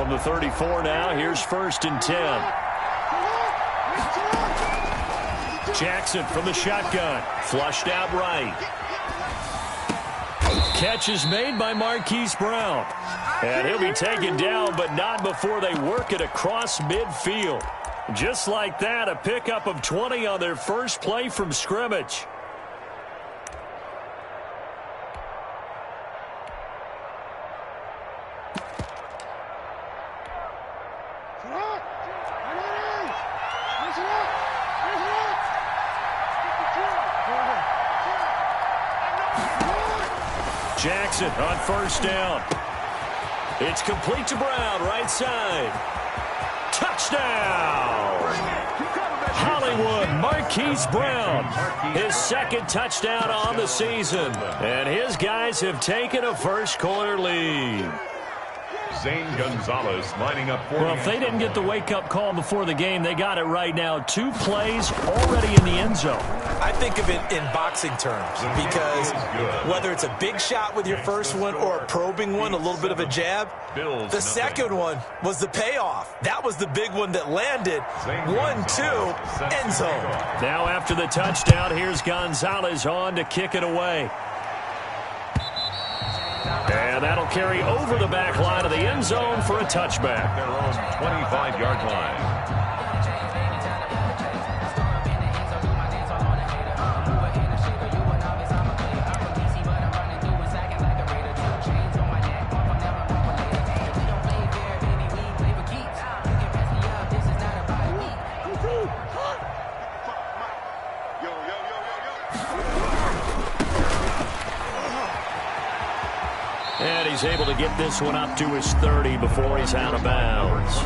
From the 34 now, here's 1st and 10. Jackson from the shotgun. Flushed out right. Catch is made by Marquise Brown. And he'll be taken down, but not before they work it across midfield. Just like that, a pickup of 20 on their first play from scrimmage. Jackson on 1st down. It's complete to Brown, right side. Touchdown! Hollywood, Marquise Brown. His 2nd touchdown on the season. And his guys have taken a first-quarter lead. Zane Gonzalez lining up for Well, if they didn't get the wake-up call before the game, they got it right now. 2 plays already in the end zone. I think of it in boxing terms because whether it's a big shot with your first one or a probing one, a little bit of a jab, the second one was the payoff. That was the big one that landed. 1-2, end zone. Now after the touchdown, here's Gonzalez on to kick it away. And that'll carry over the back line of the end zone for a touchback. Their own 25-yard line. And he's able to get this one up to his 30 before he's out of bounds.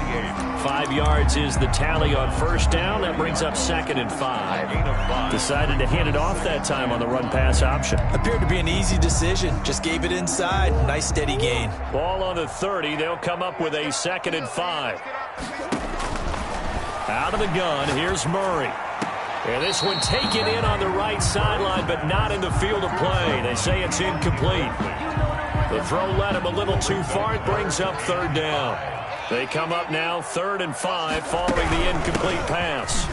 5 yards is the tally on 1st down. That brings up 2nd and 5. Decided to hand it off that time on the run-pass option. Appeared to be an easy decision. Just gave it inside. Nice steady gain. Ball on the 30. They'll come up with a 2nd and 5. Out of the gun, here's Murray. And this one taken in on the right sideline, but not in the field of play. They say it's incomplete. The throw led him a little too far. It brings up 3rd down. They come up now 3rd and 5 following the incomplete pass.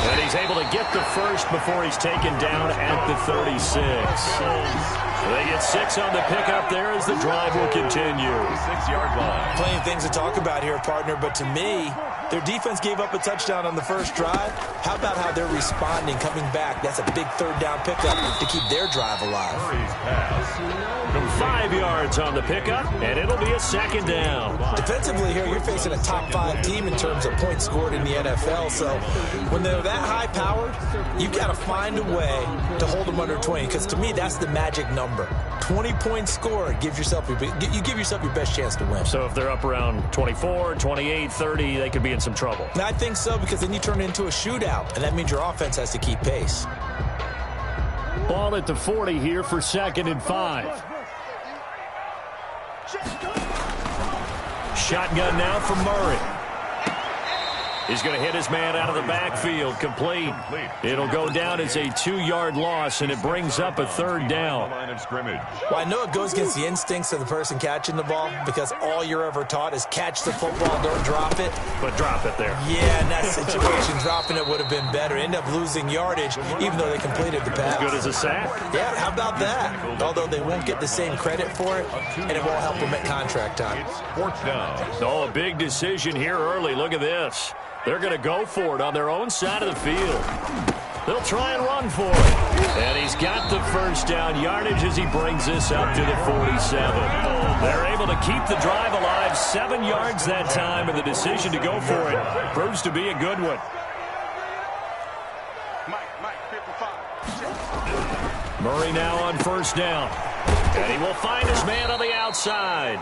And he's able to get the first before he's taken down at the 36. They get 6 on the pickup there as the drive will continue. 6-yard line. Plenty of things to talk about here, partner, but to me, their defense gave up a touchdown on the first drive. How about how they're responding, coming back? That's a big 3rd down pickup to keep their drive alive. Murray's pass. 5 yards on the pickup, and it'll be a 2nd down. Defensively here, you're facing a top 5 team in terms of points scored in the NFL, so when they're that high-powered, you've got to find a way to hold them under 20, because to me, that's the magic number. 20 points scored, you give yourself your best chance to win. So if they're up around 24, 28, 30, they could be in some trouble. And I think so, because then you turn it into a shootout, and that means your offense has to keep pace. Ball at the 40 here for 2nd and 5. Shotgun now from Murray. He's going to hit his man out of the backfield. Complete. It'll go down as a 2-yard loss, and it brings up a 3rd down. Well, I know it goes against the instincts of the person catching the ball because all you're ever taught is catch the football, don't drop it. But drop it there. Yeah, in that situation, dropping it would have been better. End up losing yardage, even though they completed the pass. As good as a sack. Yeah, how about that? Although they won't get the same credit for it, and it won't help them at contract time. 4th down. Oh, a big decision here early. Look at this. They're going to go for it on their own side of the field. They'll try and run for it. And he's got the 1st down yardage as he brings this up to the 47. They're able to keep the drive alive. 7 yards that time, and the decision to go for it proves to be a good one. Murray now on 1st down. And he will find his man on the outside.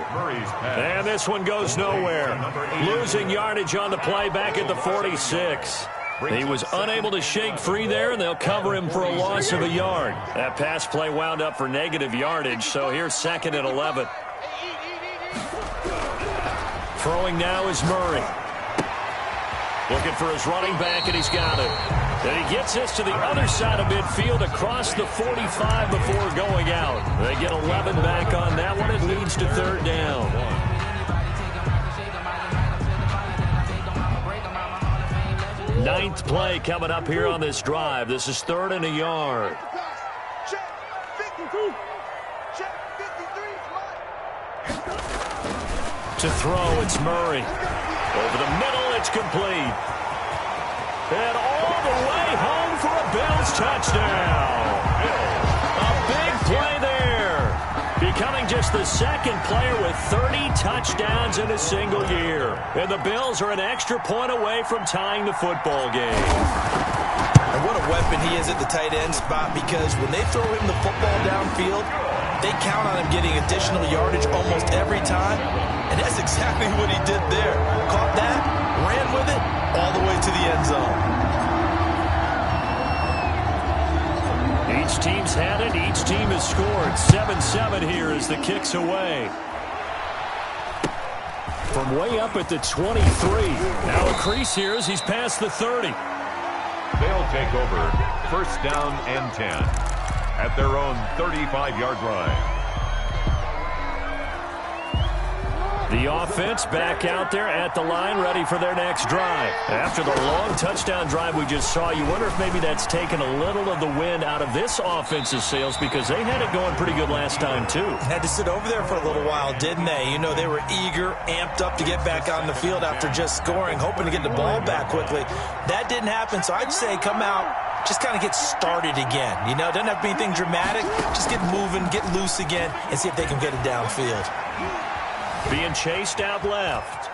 And this one goes nowhere. Losing yardage on the play back at the 46. He was unable to shake free there, and they'll cover him for a loss of a yard. That pass play wound up for negative yardage, so here's 2nd and 11. Throwing now is Murray. Looking for his running back, and he's got it. And he gets this to the other side of midfield across the 45 before going out. They get 11 back on that one. It leads to 3rd down. 9th play coming up here on this drive. This is 3rd and a yard. To throw, it's Murray. Over the middle, it's complete. And all the way home for a Bills touchdown. A big play there. Becoming just the 2nd player with 30 touchdowns in a single year. And the Bills are an extra point away from tying the football game. And what a weapon he is at the tight end spot, because when they throw him the football downfield, they count on him getting additional yardage almost every time. And that's exactly what he did there. Caught that, ran with it, all the way to the end zone. Each team's had it. Each team has scored. 7-7 here as the kick's away. From way up at the 23. Now a crease here as he's past the 30. They'll take over 1st down and 10 at their own 35-yard line. The offense back out there at the line, ready for their next drive. After the long touchdown drive we just saw, you wonder if maybe that's taken a little of the wind out of this offense's sails, because they had it going pretty good last time, too. Had to sit over there for a little while, didn't they? You know, they were eager, amped up to get back on the field after just scoring, hoping to get the ball back quickly. That didn't happen, so I'd say come out, just kind of get started again. You know, doesn't have to be anything dramatic. Just get moving, get loose again, and see if they can get it downfield. Being chased out left.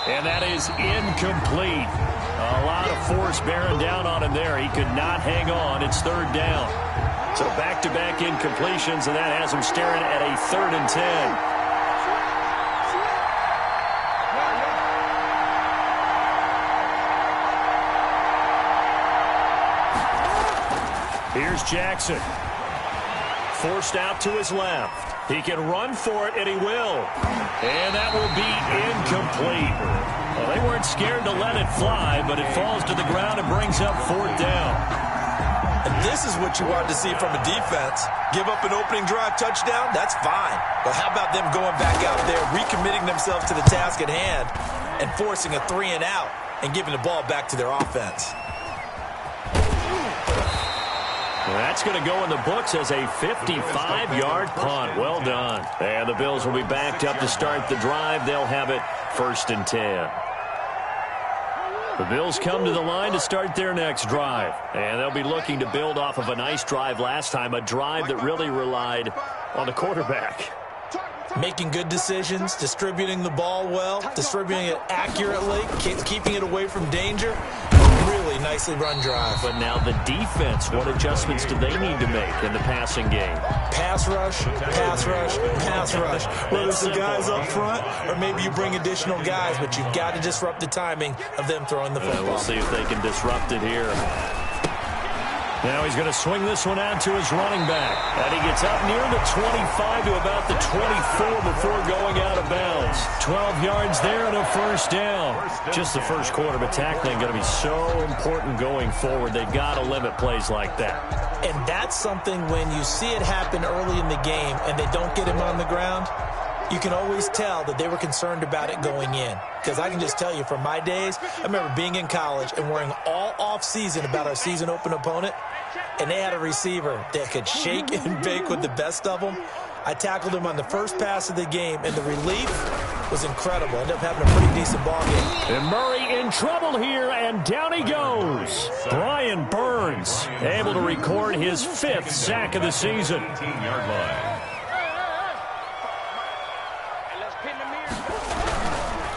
And that is incomplete. A lot of force bearing down on him there. He could not hang on. It's 3rd down. So back-to-back incompletions, and that has him staring at a 3rd and 10. Here's Jackson. Forced out to his left. He can run for it, and he will. And that will be incomplete. Well, they weren't scared to let it fly, but it falls to the ground and brings up 4th down. And this is what you wanted to see from a defense. Give up an opening drive touchdown, that's fine. But how about them going back out there, recommitting themselves to the task at hand, and forcing a 3 and out, and giving the ball back to their offense. That's going to go in the books as a 55-yard punt. Well done. And the Bills will be backed up to start the drive. They'll have it 1st and 10. The Bills come to the line to start their next drive. And they'll be looking to build off of a nice drive last time, a drive that really relied on the quarterback. Making good decisions, distributing the ball well, distributing it accurately, keeping it away from danger. Really nicely run drive. But now the defense, what adjustments do they need to make in the passing game? Pass rush, pass rush, pass rush. Whether it's the guys up front or maybe you bring additional guys, but you've got to disrupt the timing of them throwing the football. We'll see if they can disrupt it here. Now he's going to swing this one out to his running back. And he gets up near the 25 to about the 24 before going out of bounds. 12 yards there and a 1st down. Just the first quarter, but tackling going to be so important going forward. They've got to limit plays like that. And that's something when you see it happen early in the game and they don't get him on the ground, you can always tell that they were concerned about it going in. Because I can just tell you from my days, I remember being in college and worrying all off-season about our season open opponent, and they had a receiver that could shake and bake with the best of them. I tackled him on the first pass of the game, and the relief was incredible. Ended up having a pretty decent ball game. And Murray in trouble here, and down he goes. Brian Burns able to record his 5th sack of the season. 18-yard line.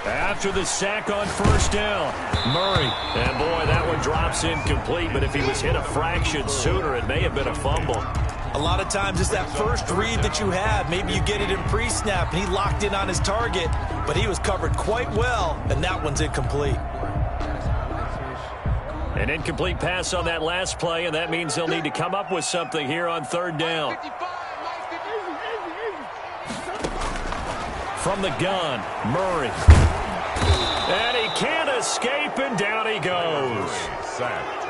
After the sack on 1st down, Murray. And boy, that one drops incomplete, but if he was hit a fraction sooner, it may have been a fumble. A lot of times it's that first read that you have. Maybe you get it in pre-snap, and he locked in on his target, but he was covered quite well, and that one's incomplete. An incomplete pass on that last play, and that means they'll need to come up with something here on 3rd down. From the gun, Murray. And he can't escape, and down he goes. Sacked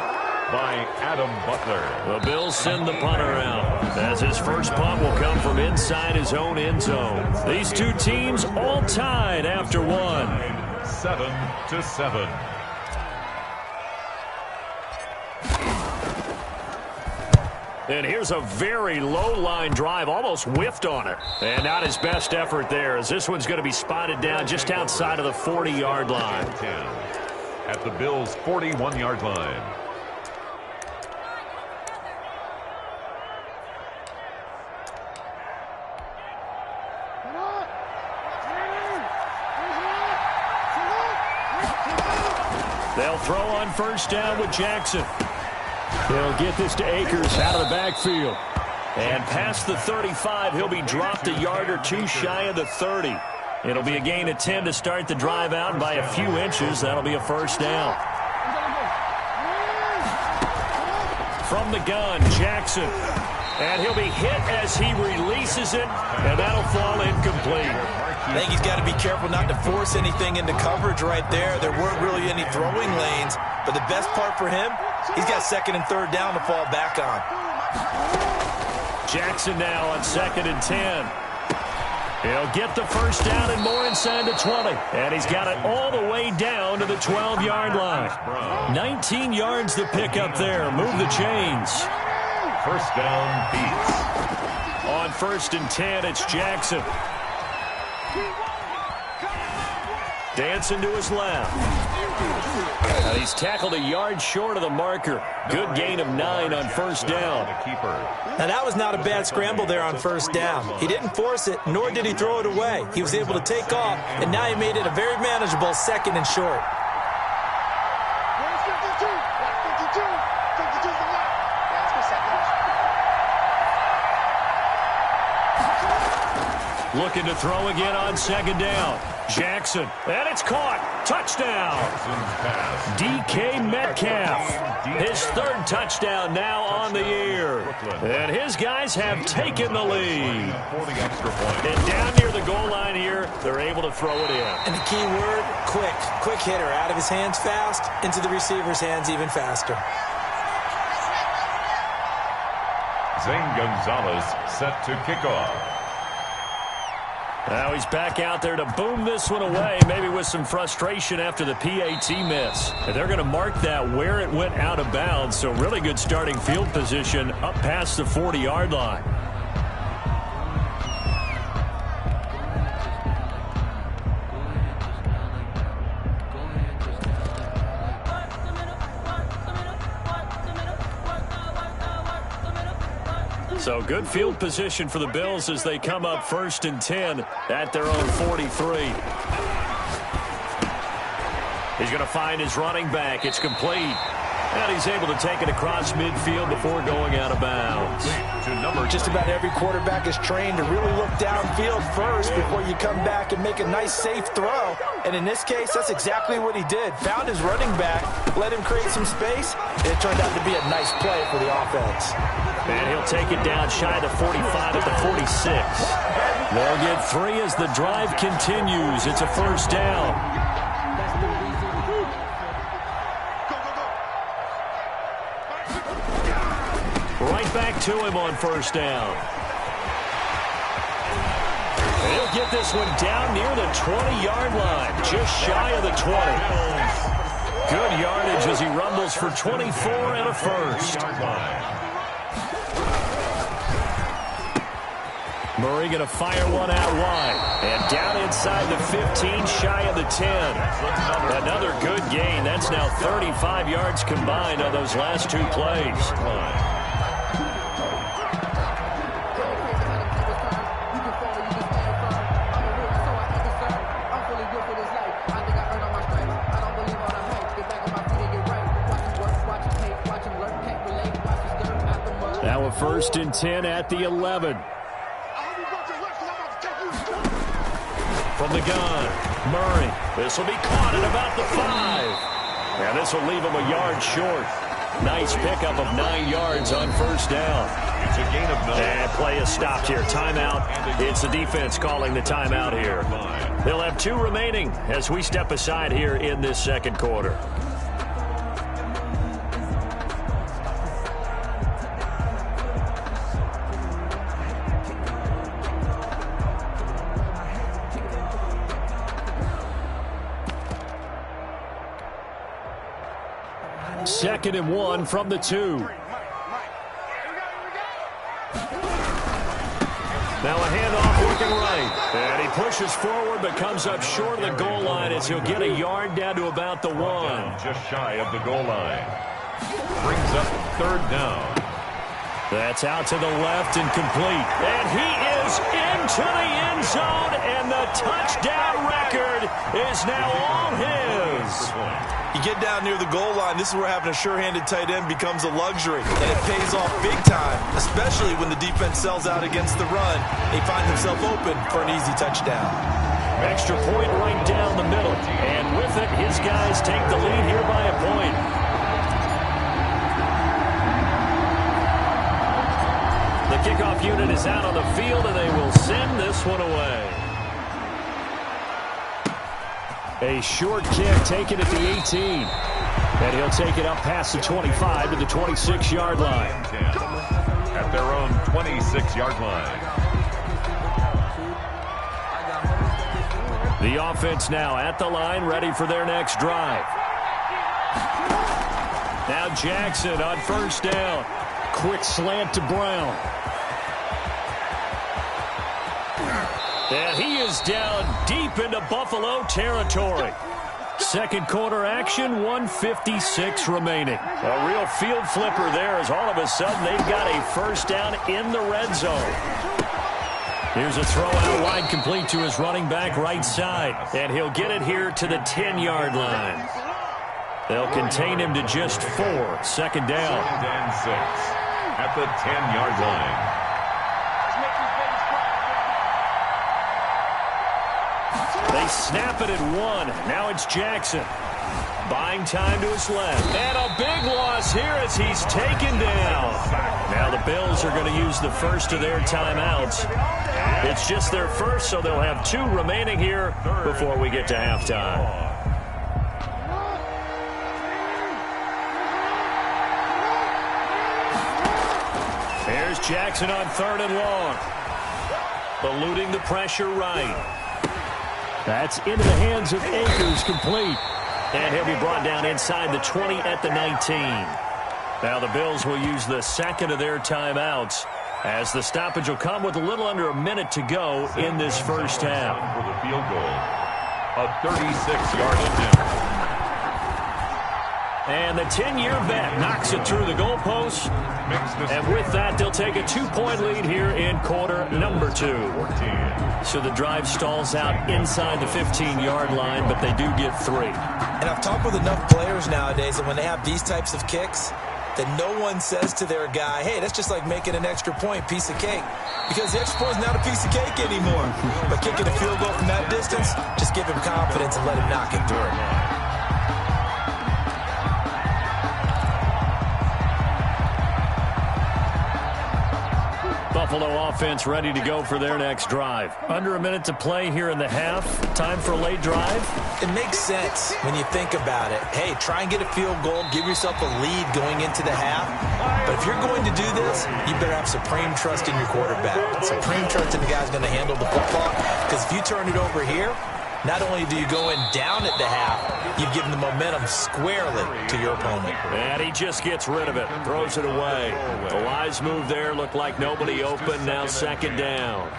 by Adam Butler. The Bills send the punter out, as his first punt will come from inside his own end zone. These two teams all tied after one. 7-7. And here's a very low line drive, almost whiffed on it. And not his best effort there, as this one's going to be spotted down just outside of the 40-yard line. 10 at the Bills' 41-yard line. They'll throw on first down with Jackson. He'll get this to Akers out of the backfield. And past the 35, he'll be dropped a yard or two shy of the 30. It'll be a gain of 10 to start the drive out, and by a few inches, that'll be a first down. From the gun, Jackson. And he'll be hit as he releases it, and that'll fall incomplete. I think he's got to be careful not to force anything into coverage right there. There weren't really any throwing lanes, but the best part for him, he's got second and third down to fall back on. Jackson now on 2nd and 10. He'll get the first down and more inside the 20. And he's got it all the way down to the 12-yard line. 19 yards to pick up there. Move the chains. First down, Beats. On 1st and 10, it's Jackson. Dancing to his left. And he's tackled a yard short of the marker. Good gain of 9 on first down. Now, that was not a bad scramble there on first down. He didn't force it, nor did he throw it away. He was able to take off, and now he made it a very manageable 2nd and short. Looking to throw again on 2nd down. Jackson, and it's caught. Touchdown. DK Metcalf. His 3rd touchdown now on the year. And his guys have taken the lead. And down near the goal line here, they're able to throw it in. And the key word, quick. Quick hitter. Out of his hands fast, into the receiver's hands even faster. Zane Gonzalez set to kick off. Now he's back out there to boom this one away, maybe with some frustration after the PAT miss. And they're going to mark that where it went out of bounds, so really good starting field position up past the 40-yard line. So good field position for the Bills as they come up 1st and 10 at their own 43. He's going to find his running back. It's complete. And he's able to take it across midfield before going out of bounds. Just about every quarterback is trained to really look downfield first before you come back and make a nice, safe throw. And in this case, that's exactly what he did. Found his running back, let him create some space, and it turned out to be a nice play for the offense. And he'll take it down shy of the 45 at the 46. They'll get 3 as the drive continues. It's a first down. Right back to him on first down. And he'll get this one down near the 20-yard line, just shy of the 20. Good yardage as he rumbles for 24 and a first. Murray going to fire one out wide. And down inside the 15, shy of the 10. Another good gain. That's now 35 yards combined on those last 2 plays. Now a 1st and 10 at the 11. From the gun, Murray. This will be caught at about the 5. And this will leave him a yard short. Nice pickup of 9 yards on first down. It's a gain of 9. And play is stopped here. Timeout. It's the defense calling the timeout here. They'll have 2 remaining as we step aside here in this 2nd quarter. 2nd and 1 from the 2. Now a handoff looking right. And he pushes forward but comes up short of the goal line as he'll get a yard down to about the 1. Just shy of the goal line. Brings up 3rd down. That's out to the left and complete. And he is into the end zone, and the touchdown record is now all his. You get down near the goal line, this is where having a sure-handed tight end becomes a luxury, and it pays off big time, especially when the defense sells out against the run. They find themselves open for an easy touchdown. Extra point right down the middle, and with it, his guys take the lead here by a point. The kickoff unit is out on the field, and they will send this one away. A short kick taken at the 18. And he'll take it up past the 25 to the 26-yard line. At their own 26-yard line. The offense now at the line, ready for their next drive. Now Jackson on 1st down. Quick slant to Brown. And he is down deep into Buffalo territory. Second quarter action, 1:56 remaining. A real field flipper there as all of a sudden they've got a 1st down in the red zone. Here's a throw out wide complete to his running back right side. And he'll get it here to the 10-yard line. They'll contain him to just 4. 2nd down. 2nd and 6 at the 10-yard line. They snap it at 1. Now it's Jackson. Buying time to his left. And a big loss here as he's taken down. Now the Bills are going to use the first of their timeouts. It's just their first, so they'll have 2 remaining here before we get to halftime. Here's Jackson on 3rd and long. Eluding the pressure right. That's into the hands of Akers, complete. And he'll be brought down inside the 20 at the 19. Now the Bills will use the 2nd of their timeouts as the stoppage will come with a little under a minute to go in this first half. For the field goal, a 36-yard attempt. And the 10-year vet knocks it through the goalpost. And with that, they'll take a 2-point lead here in quarter number 2. So the drive stalls out inside the 15-yard line, but they do get 3. And I've talked with enough players nowadays that when they have these types of kicks, that no one says to their guy, hey, that's just like making an extra point, piece of cake. Because the extra point is not a piece of cake anymore. But kicking a field goal from that distance, just give him confidence and let him knock it through. Buffalo offense ready to go for their next drive. Under a minute to play here in the half. Time for a late drive. It makes sense when you think about it. Hey, try and get a field goal. Give yourself a lead going into the half. But if you're going to do this, you better have supreme trust in your quarterback. Supreme trust in the guy's going to handle the football. Because if you turn it over here, not only do you go in down at the half, you've given the momentum squarely to your opponent. And he just gets rid of it, throws it away. The wise move there, looked like nobody open, now 2nd down.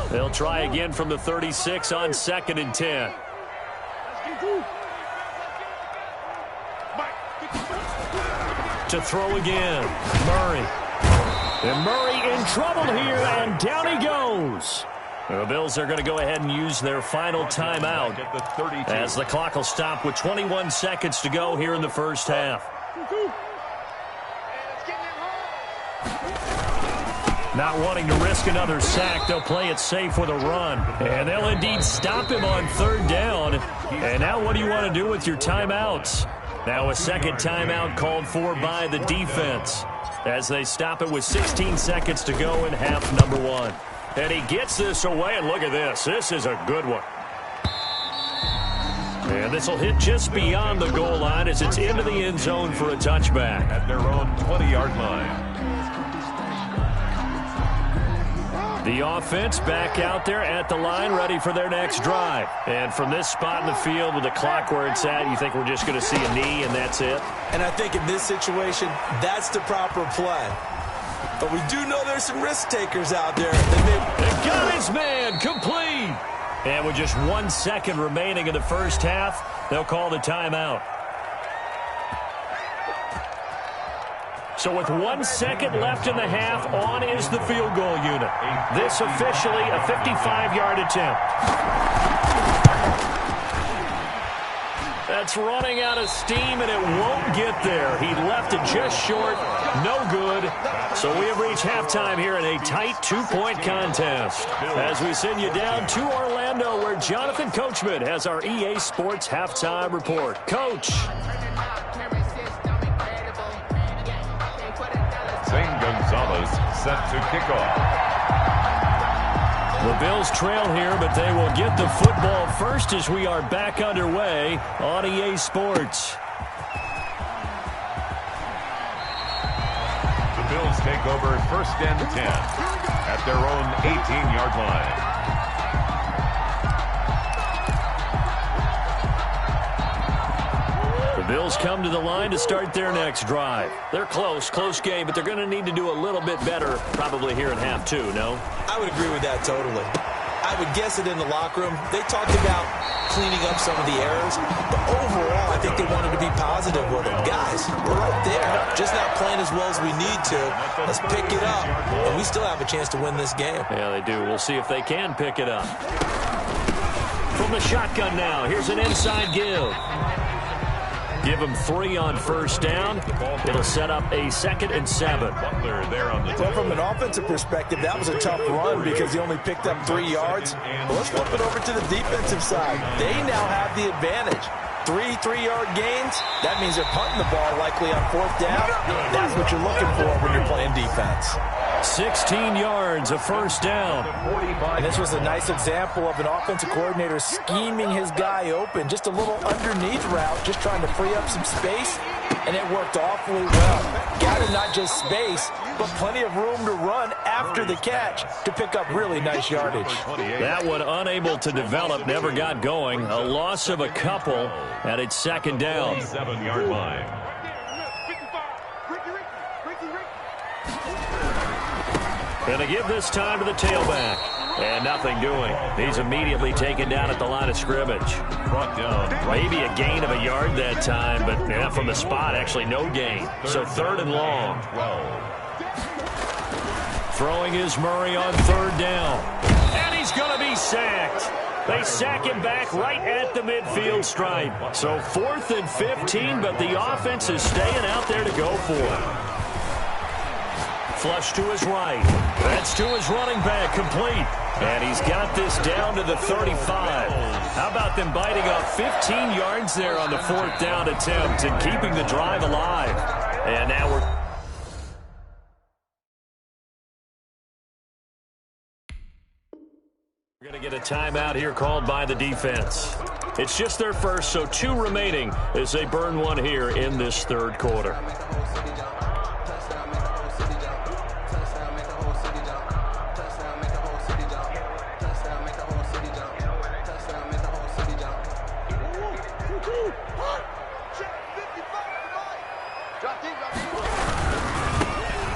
They'll try again from the 36 on 2nd and 10. To throw again, Murray. And Murray in trouble here, and down he goes. The Bills are going to go ahead and use their final timeout as the clock will stop with 21 seconds to go here in the first half. Not wanting to risk another sack, they'll play it safe with a run. And they'll indeed stop him on 3rd down. And now what do you want to do with your timeouts? Now a 2nd timeout called for by the defense as they stop it with 16 seconds to go in half number 1. And he gets this away, and look at this. This is a good one. And this will hit just beyond the goal line as it's into the end zone for a touchback. At their own 20-yard line. The offense back out there at the line, ready for their next drive. And from this spot in the field with the clock where it's at, you think we're just going to see a knee and that's it? And I think in this situation, that's the proper play. But we do know there's some risk takers out there. They got his man, complete. And with just 1 second remaining in the first half, they'll call the timeout. So with 1 second left in the half, on is the field goal unit. This officially a 55-yard attempt. That's running out of steam, and it won't get there. He left it just short. No good. So we have reached halftime here in a tight 2-point contest. As we send you down to Orlando, where Jonathan Coachman has our EA Sports halftime report. Coach. Zane Gonzalez set to kick off. The Bills trail here, but they will get the football first as we are back underway on EA Sports. The Bills take over 1st and 10 at their own 18-yard line. The Bills come to the line to start their next drive. They're close game, but they're going to need to do a little bit better probably here in half two, no? I would agree with that totally. I would guess it in the locker room. They talked about cleaning up some of the errors, but overall, I think they wanted to be positive with them. Guys, we're right there. Just not playing as well as we need to. Let's pick it up, and we still have a chance to win this game. Yeah, they do. We'll see if they can pick it up. From the shotgun now, here's an inside give. Give them 3 on 1st down. It'll set up a 2nd and 7. Well, from an offensive perspective, that was a tough run because he only picked up 3 yards. Well, let's flip it over to the defensive side. They now have the advantage. 3 3-yard gains. That means they're punting the ball likely on 4th down. That's what you're looking for when you're playing defense. 16 yards, a 1st down. And this was a nice example of an offensive coordinator scheming his guy open. Just a little underneath route, just trying to free up some space, and it worked awfully well. Got him not just space, but plenty of room to run after the catch to pick up really nice yardage. That one unable to develop, never got going. A loss of a couple, and it's 2nd down. 7-yard line. Going to give this time to the tailback. And nothing doing. He's immediately taken down at the line of scrimmage. Brought down. Maybe a gain of a yard that time, but from the spot, actually no gain. So 3rd and long. 12. Throwing is Murray on 3rd down. And he's going to be sacked. They sack him back right at the midfield stripe. So 4th and 15, but the offense is staying out there to go for it. Flush to his right. That's to his running back, complete. And he's got this down to the 35. How about them biting off 15 yards there on the 4th down attempt and keeping the drive alive? And now we're going to get a timeout here called by the defense. It's just their first, so 2 remaining as they burn one here in this 3rd quarter.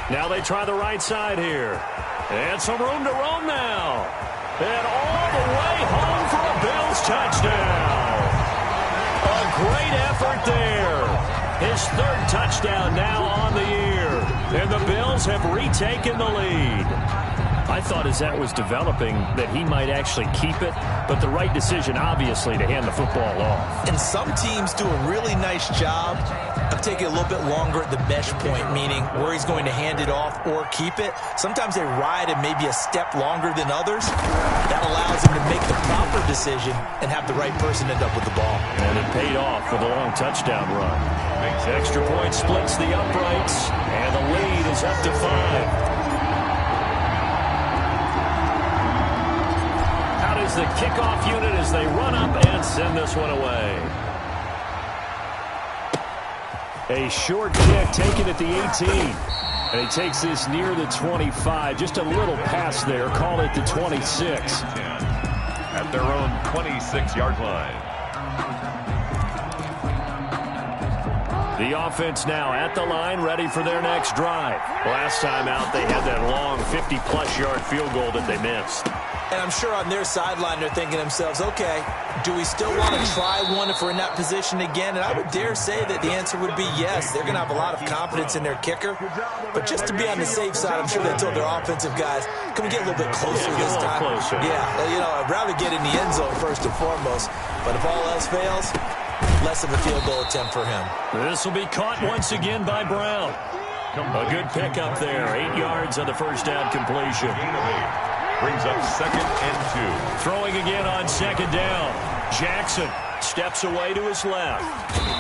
Now they try the right side here. And some room to roam now. And all the way home for a Bills touchdown. A great effort there. His 3rd touchdown now on the year. And the Bills have retaken the lead. I thought as that was developing that he might actually keep it, but the right decision, obviously, to hand the football off. And some teams do a really nice job of taking a little bit longer at the mesh point, meaning where he's going to hand it off or keep it. Sometimes they ride it maybe a step longer than others. That allows him to make the proper decision and have the right person end up with the ball. And it paid off with a long touchdown run. Extra point splits the uprights, and the lead is up to 5. The kickoff unit as they run up and send this one away. A short kick taken at the 18. And he takes this near the 25. Just a little pass there. Call it the 26. At their own 26-yard line. The offense now at the line, ready for their next drive. Last time out, they had that long 50-plus yard field goal that they missed. And I'm sure on their sideline, they're thinking to themselves, okay, do we still want to try one if we're in that position again? And I would dare say that the answer would be yes. They're going to have a lot of confidence in their kicker. But just to be on the safe side, I'm sure they told their offensive guys, can we get a little bit closer this time? Closer. Yeah, you know, I'd rather get in the end zone first and foremost. But if all else fails, less of a field goal attempt for him. This will be caught once again by Brown. A good pickup there. 8 yards on the first down completion. Brings up 2nd and 2. Throwing again on 2nd down. Jackson steps away to his left.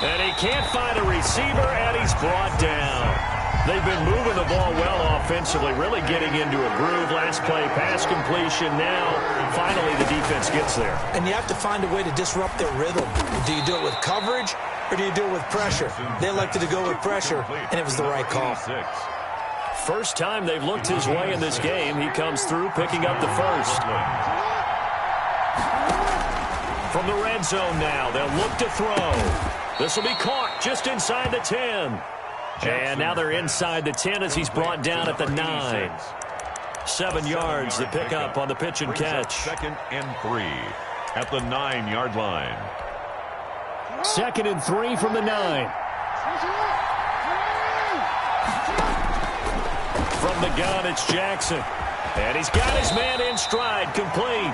And he can't find a receiver, and he's brought down. They've been moving the ball well offensively, really getting into a groove. Last play, pass completion. Now, finally, the defense gets there. And you have to find a way to disrupt their rhythm. Do you do it with coverage, or do you do it with pressure? They elected to go with pressure, and it was the right call. First time they've looked his way in this game. He comes through, picking up the first. From the red zone now, they'll look to throw. This will be caught just inside the 10. And now they're inside the 10 as he's brought down at the 9. 7 yards, the pickup on the pitch and catch. 2nd and 3 at the 9-yard line. 2nd and 3 from the 9. From the gun, it's Jackson. And he's got his man in stride, complete.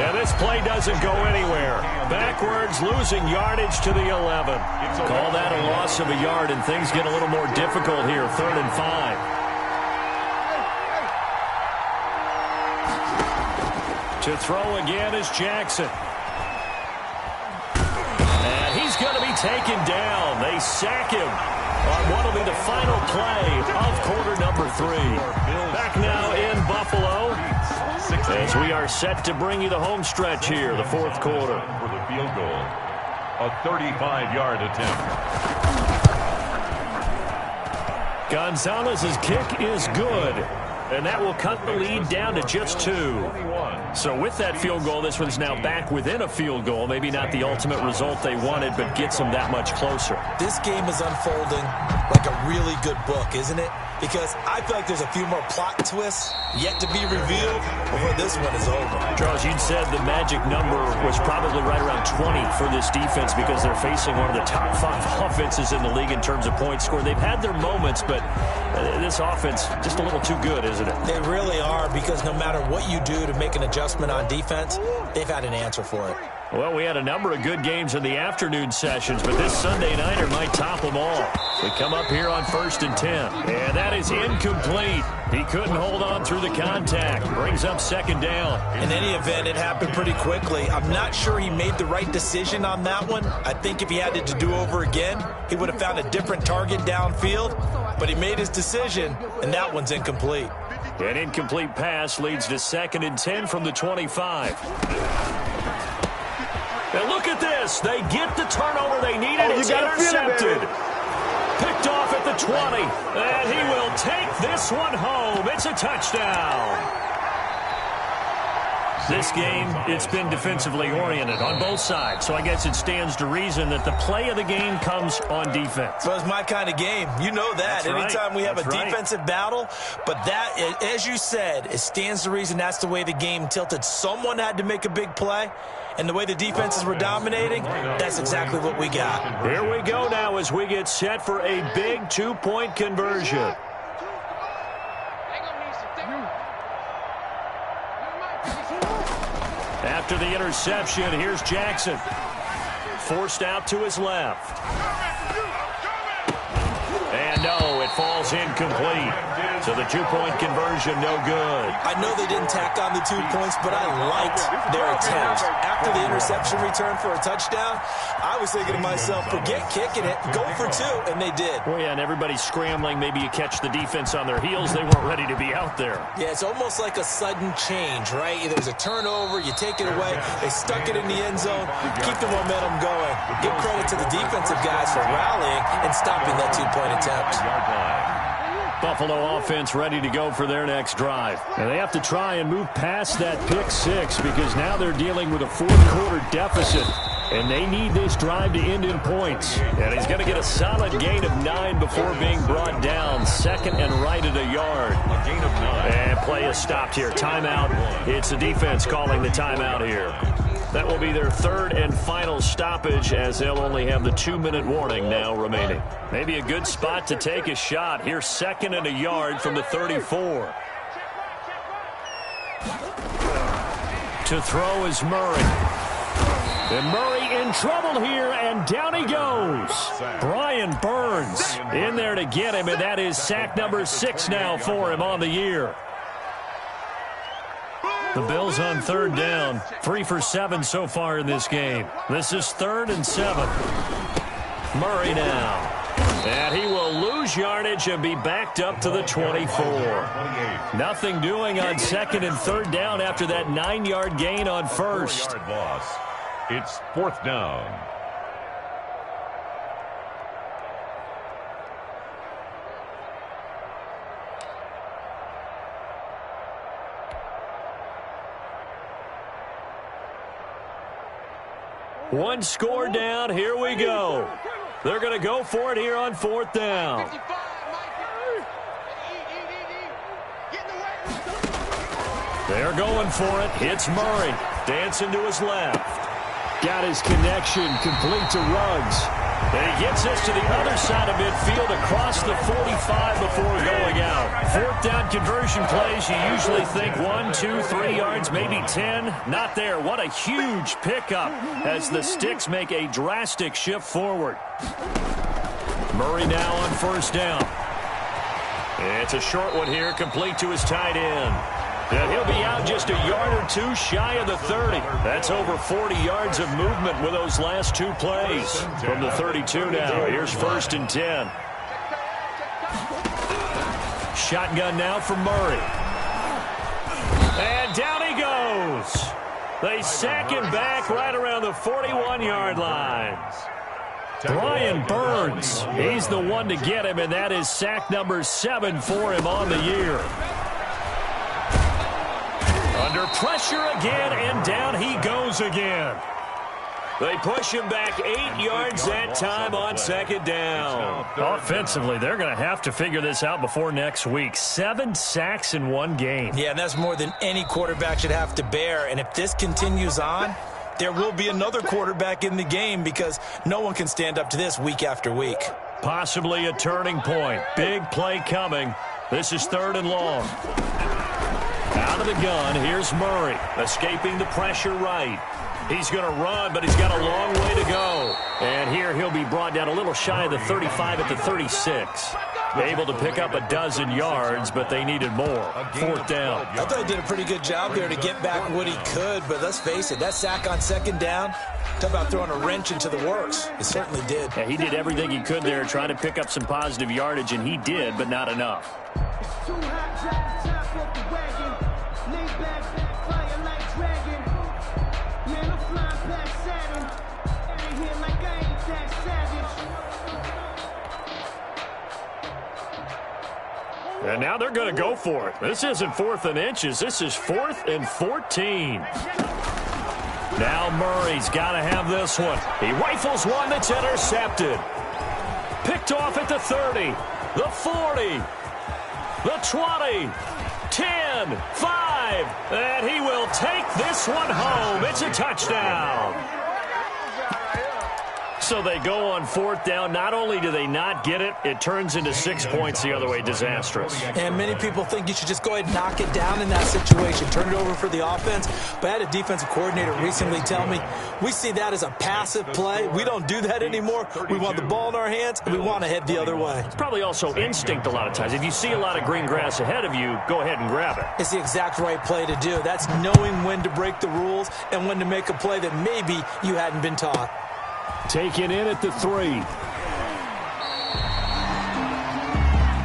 And this play doesn't go anywhere. Backwards, losing yardage to the 11. Call that a loss of a yard, and things get a little more difficult here. 3rd and 5. To throw again is Jackson. And he's going to be taken down. They sack him on what will be the final play of quarter number 3. Back now in Buffalo as we are set to bring you the home stretch here, the 4th quarter. For the field goal, a 35-yard attempt. Gonzalez's kick is good, and that will cut the lead down to just 2. So with that field goal, this one's now back within a field goal. Maybe not the ultimate result they wanted, but gets them that much closer. This game is unfolding like a really good book, isn't it? Because I feel like there's a few more plot twists yet to be revealed before this one is over. Charles, you said the magic number was probably right around 20 for this defense because they're facing one of the top 5 offenses in the league in terms of points scored. They've had their moments, but this offense just a little too good, isn't it? They really are, because no matter what you do to make an adjustment on defense, they've had an answer for it. Well, we had a number of good games in the afternoon sessions, but this Sunday nighter might top them all. We come up here on 1st and 10, and that is incomplete. He couldn't hold on through the contact. Brings up 2nd down. In any event, it happened pretty quickly. I'm not sure he made the right decision on that one. I think if he had it to do over again, he would have found a different target downfield, but he made his decision, and that one's incomplete. An incomplete pass leads to 2nd and 10 from the 25. And look at this. They get the turnover they needed. It's intercepted. Picked off at the 20. And he will take this one home. It's a touchdown. This game, it's been defensively oriented on both sides. So I guess it stands to reason that the play of the game comes on defense. Well, it's my kind of game. You know that. Anytime we have a defensive battle. But that, as you said, it stands to reason that's the way the game tilted. Someone had to make a big play. And the way the defenses were dominating, that's exactly what we got. Here we go now as we get set for a big 2-point conversion. After the interception, here's Jackson. Forced out to his left. And no, it falls incomplete. So the 2-point conversion, no good. I know they didn't tack on the 2 points, but I liked their attempt. After the interception return for a touchdown, I was thinking to myself, forget kicking it, go for 2, and they did. Well, yeah, and everybody's scrambling. Maybe you catch the defense on their heels. They weren't ready to be out there. Yeah, it's almost like a sudden change, right? There's a turnover, you take it away, they stuck it in the end zone, keep the momentum going. Give credit to the defensive guys for rallying and stopping that 2-point attempt. Buffalo offense ready to go for their next drive. And they have to try and move past that pick six because now they're dealing with a fourth-quarter deficit. And they need this drive to end in points. And he's going to get a solid gain of 9 before being brought down. Second and right at a yard. A gain of 9. And play is stopped here. Timeout. It's the defense calling the timeout here. That will be their third and final stoppage as they'll only have the 2-minute warning now remaining. Maybe a good spot to take a shot. Here's second and a yard from the 34. To throw is Murray. And Murray in trouble here, and down he goes. Brian Burns in there to get him, and that is sack number 6 now for him on the year. The Bills on third down, 3 for 7 so far in this game. This is 3rd and 7. Murray now. And he will lose yardage and be backed up to the 24. Nothing doing on 2nd and 3rd down after that 9-yard gain on 1st. 4-yard loss. It's 4th down. One score down. Here we go. They're going to go for it here on 4th down. They're going for it. It's Murray. Dancing to his left. Got his connection complete to Ruggs. And he gets us to the other side of midfield across the 45 before going out. 4th down conversion plays, you usually think 1, 2, 3 yards, maybe 10. Not there. What a huge pickup as the Sticks make a drastic shift forward. Murray now on 1st down. It's a short one here, complete to his tight end. And he'll be out just a yard or 2 shy of the 30. That's over 40 yards of movement with those last 2 plays. From the 32 now, here's 1st and 10. Shotgun now for Murray. And down he goes. They sack him back right around the 41-yard line. Brian Burns, he's the one to get him, and that is sack number 7 for him on the year. Under pressure again, and down he goes again. They push him back 8 yards that time on 2nd down. Offensively, they're going to have to figure this out before next week. 7 sacks in 1 game. Yeah, and that's more than any quarterback should have to bear. And if this continues on, there will be another quarterback in the game because no one can stand up to this week after week. Possibly a turning point. Big play coming. This is 3rd and long. Out of the gun, here's Murray, escaping the pressure right. He's going to run, but he's got a long way to go. And here he'll be brought down a little shy of the 35 at the 36. Able to pick up a dozen yards, but they needed more. 4th down. I thought he did a pretty good job there to get back what he could, but let's face it, that sack on 2nd down, talk about throwing a wrench into the works. It certainly did. Yeah, he did everything he could there, trying to pick up some positive yardage, and he did, but not enough. And now they're going to go for it. This isn't 4th and inches. This is 4th and 14. Now Murray's got to have this one. He rifles one that's intercepted. Picked off at the 30, the 40, the 20, 10, 5. And he will take this one home. It's a touchdown. So they go on 4th down. Not only do they not get it, it turns into 6 points the other way. Disastrous. And many people think you should just go ahead and knock it down in that situation. Turn it over for the offense. But I had a defensive coordinator recently tell me, we see that as a passive play. We don't do that anymore. We want the ball in our hands, and we want to head the other way. It's probably also instinct a lot of times. If you see a lot of green grass ahead of you, go ahead and grab it. It's the exact right play to do. That's knowing when to break the rules and when to make a play that maybe you hadn't been taught. Taken in at the 3.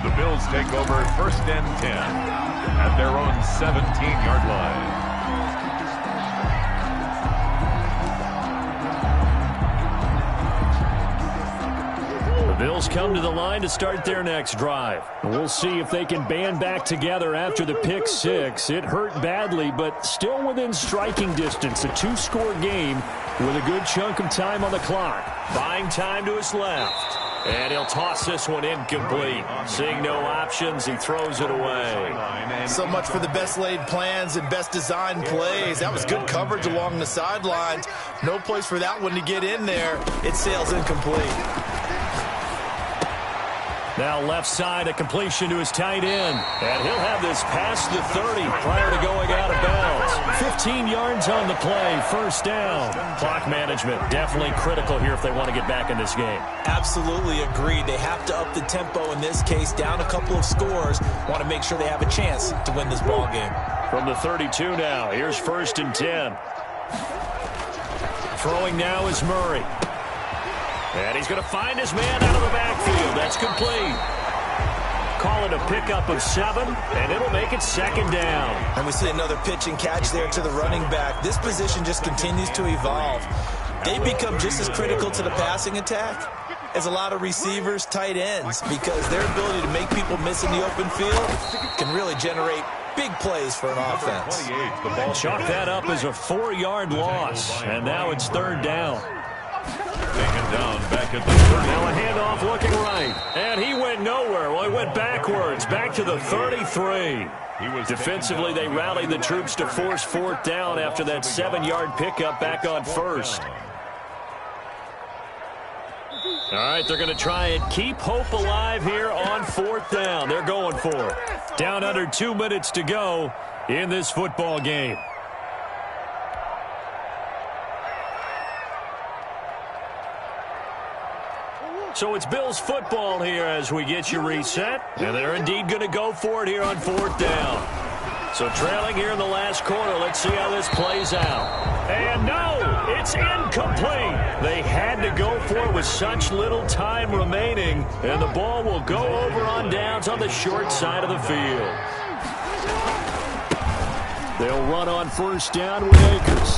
The Bills take over 1st and 10 at their own 17-yard line. Bills come to the line to start their next drive. We'll see if they can band back together after the pick six. It hurt badly, but still within striking distance. A two-score game with a good chunk of time on the clock. Buying time to his left. And he'll toss this one incomplete. Seeing no options, he throws it away. So much for the best laid plans and best designed plays. That was good coverage along the sidelines. No place for that one to get in there. It sails incomplete. Now left side, a completion to his tight end. And he'll have this past the 30 prior to going out of bounds. 15 yards on the play, first down. Clock management definitely critical here if they want to get back in this game. Absolutely agreed. They have to up the tempo in this case, down a couple of scores. Want to make sure they have a chance to win this ball game. From the 32 now, here's 1st and 10. Throwing now is Murray. And he's going to find his man out of the backfield. That's complete. Call it a pickup of 7, and it'll make it 2nd down. And we see another pitch and catch there to the running back. This position just continues to evolve. They become just as critical to the passing attack as a lot of receivers, tight ends, because their ability to make people miss in the open field can really generate big plays for an offense. Chalk that up as a 4-yard loss, and now it's 3rd down. Taken down back at the 30. Now a handoff looking right. And he went nowhere. Well, he went backwards, back to the 33. Defensively, they rallied the troops to force 4th down after that 7-yard pickup back on 1st. All right, they're going to try and keep hope alive here on 4th down. They're going for it. Down under 2 minutes to go in this football game. So it's Bills football here as we get you reset. And they're indeed going to go for it here on 4th down. So trailing here in the last quarter. Let's see how this plays out. And no, it's incomplete. They had to go for it with such little time remaining. And the ball will go over on downs on the short side of the field. They'll run on 1st down with Akers.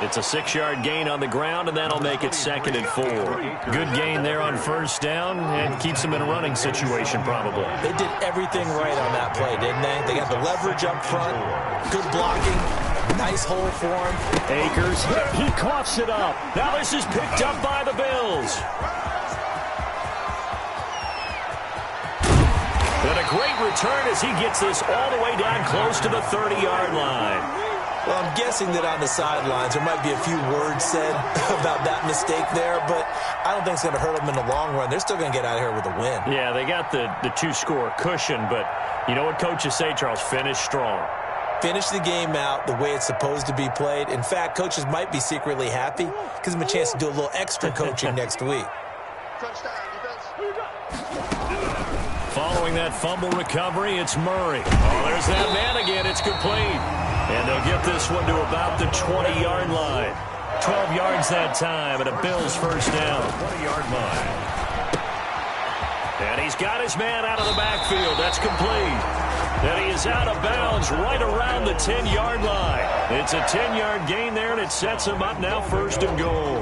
It's a 6-yard gain on the ground, and that'll make it 2nd and 4. Good gain there on 1st down, and keeps them in a running situation probably. They did everything right on that play, didn't they? They got the leverage up front, good blocking, nice hole for him. Akers, he coughs it up. Now this is picked up by the Bills. And a great return as he gets this all the way down close to the 30-yard line. Well, I'm guessing that on the sidelines there might be a few words said about that mistake there, but I don't think it's going to hurt them in the long run. They're still going to get out of here with a win. Yeah, they got the 2-score cushion, but you know what coaches say, Charles? Finish strong. Finish the game out the way it's supposed to be played. In fact, coaches might be secretly happy. Gives them a chance to do a little extra coaching next week. Following that fumble recovery, it's Murray. Oh, there's that man again. It's complete. And they'll get this one to about the 20-yard line. 12 yards that time, and a Bills 1st down. 20-yard line. And he's got his man out of the backfield. That's complete. And he is out of bounds right around the 10-yard line. It's a 10-yard gain there, and it sets him up now 1st and goal.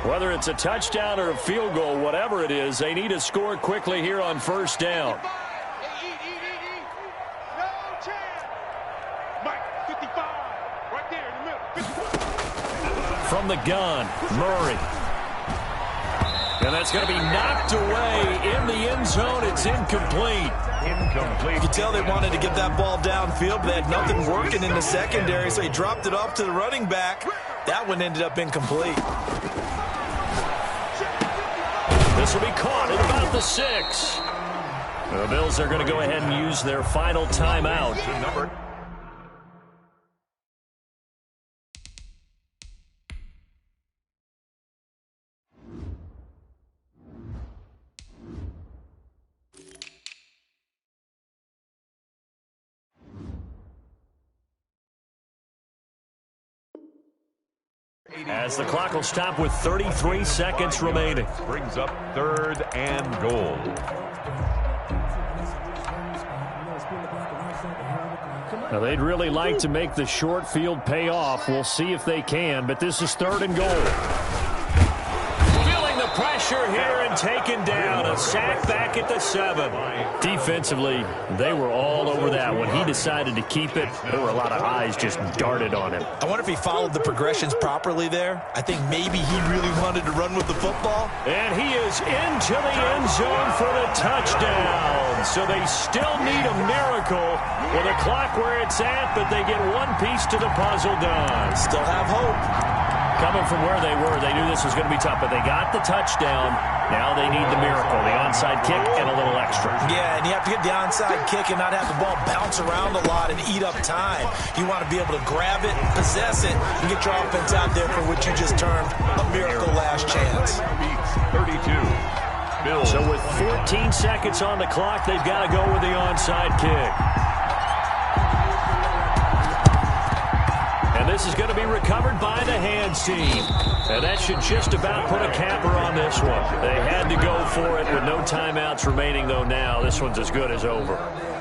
Whether it's a touchdown or a field goal, whatever it is, they need to score quickly here on 1st down. From the gun, Murray. And that's going to be knocked away in the end zone. It's incomplete. You can tell they wanted to get that ball downfield, but they had nothing working in the secondary, so he dropped it off to the running back. That one ended up incomplete. This will be caught at about the 6. The Bills are going to go ahead and use their final timeout. As the clock will stop with 33 seconds remaining. Brings up 3rd and goal. Now, they'd really like to make the short field pay off. We'll see if they can, but this is 3rd and goal. Feeling the pressure. pressure here and taken down. A sack back at the 7. Defensively, they were all over that. When he decided to keep it, there were a lot of eyes just darted on him. I wonder if he followed the progressions properly there. I think maybe he really wanted to run with the football. And he is into the end zone for the touchdown. So they still need a miracle with a clock where it's at, but they get one piece to the puzzle done. Still have hope. Coming from where they were, they knew this was going to be tough, but they got the touchdown. Now they need the miracle, the onside kick and a little extra. Yeah, and you have to get the onside kick and not have the ball bounce around a lot and eat up time. You want to be able to grab it, possess it, and get your offense out there for what you just termed a miracle last chance. 32. Bills. So with 14 seconds on the clock, they've got to go with the onside kick. And this is going to be recovered by the hands team. And that should just about put a capper on this one. They had to go for it with no timeouts remaining, though now this one's as good as over.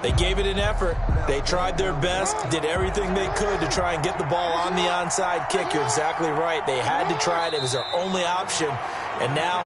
They gave it an effort. They tried their best, did everything they could to try and get the ball on the onside kick. You're exactly right. They had to try it. It was their only option. And now